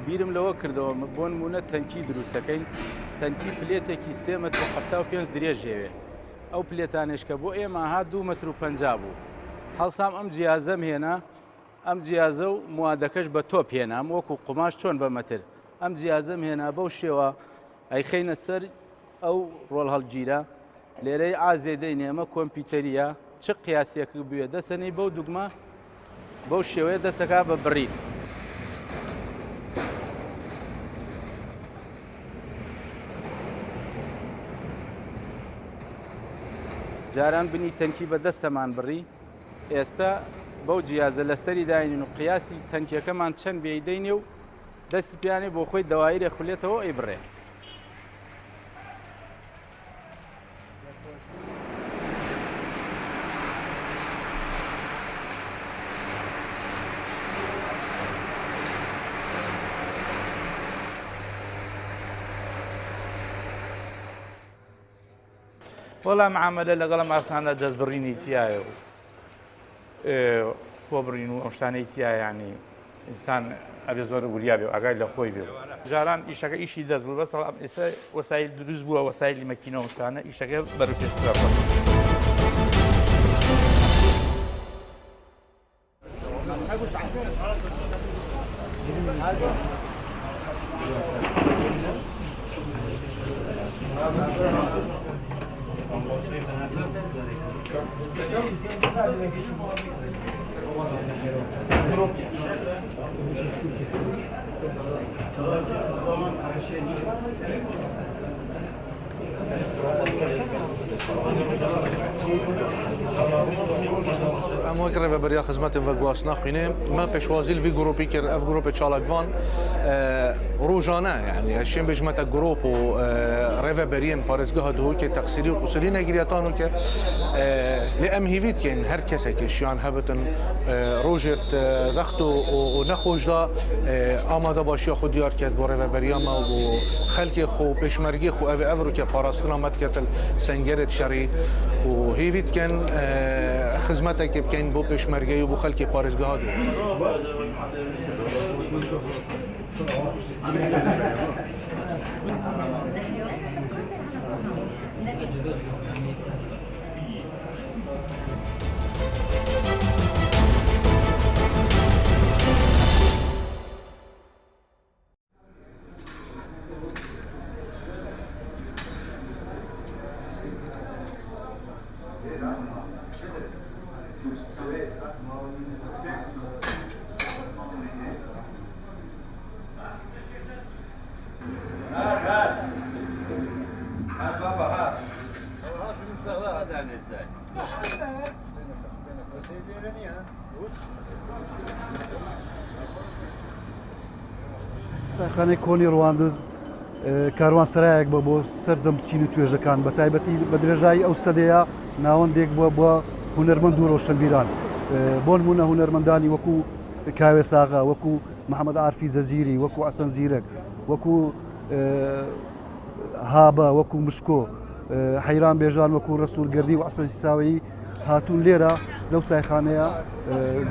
بیرم لەوە کردەوە بۆ نمونە تەنکی دروستەکەین تەنکی پلێتێکی 3 متر و 75 درێژێوێ ئەو پلێتانش کە بۆ ئێمە ها 2 متر و 50 بوو هەڵسام ئەم جیازەم هێنا ئەم جیازە و موادەکەش بە تۆپ هێنام وەکو قماش چۆن بە مەتر ئەم جیازەم هێنا بەو شێوە ئەیخەینە سەر ئەو ڕۆڵ هەڵگیرە لێرەی ئازێ دەینێ ئەمە کۆمپیوتەریە چ قیاسیەکە بووە دەسەنەی بەو دوگمە بەو شێوەیە دەسەکا بە بڕی جاران بنی تەنکی بە دەستەمان بڕی ئێستا بەو جیازە لەسەری داینین و قیاسی تەنکیەکەمان چەند بێدەینێ و دەستی پیانێ بۆ خۆی دەوایرێ خولێتەوە ئەی بڕێ وەڵام معاملە لەگەڵم ئاسانە دەستبڕینی تایە و خۆبڕین و ئەو شتانەی تایە ینی ئینسان ئەبێ زۆر وریا بێ و ئاگای لە خۆی بێ جاران ئیشەکە ئیشی دەست بوو بەس ئێستا وەسایل دروست بووە وەسایلی مەکینە و شتانە ئیشەکە بەروپێشترا بووە. اما که ڕێبەریا خزمەتێ بە گواستنا خوێنێ مە پێشوازیل وی گروپی کرد ئەف گروپی چالاکوان ڕۆژانە یعنی ئەشێن بژمەتە گروپ و ڕێبەریên پارێزگەها دووکێ تەقسیری و قوسولی نەگریەتان و کە لێ ئەم هیویت کەین هەر کەسێکی شیان هەبتن ڕۆژێت زەخت و نەخۆشدا ئامادە باشیە خۆ دیار کرد بۆ ڕێبەریامە و بۆ خەلکی خۆ پێشمەرگی خۆ ئەوێ ئەڤڕ کە پاراستنا مەتکەتل سەنگەرێت شەڕی و هیویت کەن خزمەتێکی بکەین بۆ پێشمەرگەی و بۆ خەلکی پارێزگەها دوو. ساخانەی کۆنی ڕواندز کاروانسەرایەک بە بۆ سەرجەم بچین و توێژەکان بە تایبەتی بە درێژایی ئەو سەدەیە ناوەندێک بووە بۆ هونەرمەند و ڕۆشنبیران بۆ نمونە هونەرمەندانی وەکو کاوێ ساغا وەکو محەممەد عارفی جەزیری وەکو ئەسەن زیرەک وەکو هابە وەکو مشکۆ حەیران بێژان وەکو ڕەسوولگەردی و ئەسەن ساوایی هاتوون لێرە لەو چایخانەیە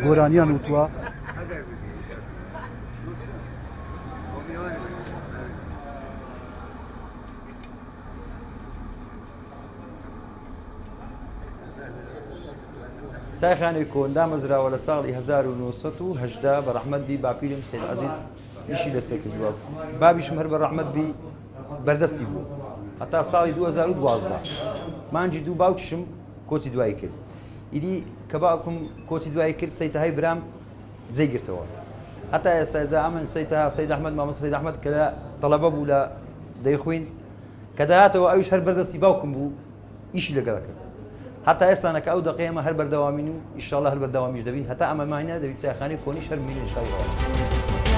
گۆرانیان وتووە چایخانەی کۆندا مەزراوە لە ساڵی 1970 بە ڕەحمەت بی باپیرم سید عەزیز ئیشی لەسەر کردووە بابیشم هەر بە ڕەحمەت بی بەردەستی بوو هەتا ساڵی 2012 مانجی دوو باوکیشم کۆچی دوایی کرد ئیدی کە باوکم کۆچی دوایی کرد سەیتەهای برام جێگرتەوە هەتا ئێستا ئێزا ئەمن سەیتەها سەید ئەحمەد مامۆستا سەید ئەحمەد کە لە تەڵەبە بوو لە دەیخوێن کە داهاتەوە ئەویش هەر بەردەستی باوکم بوو ئیشی لەگەڵ کرد هەتا ئێستانەکە ئەو دقەیەمە هەر بەردەوامین و ئیشاڵڵا هەر بەردەوامیش دەبین هەتا ئەمەمانە دەبێت چایخانەی کۆنیش هەر میلیۆن شای ڕەوە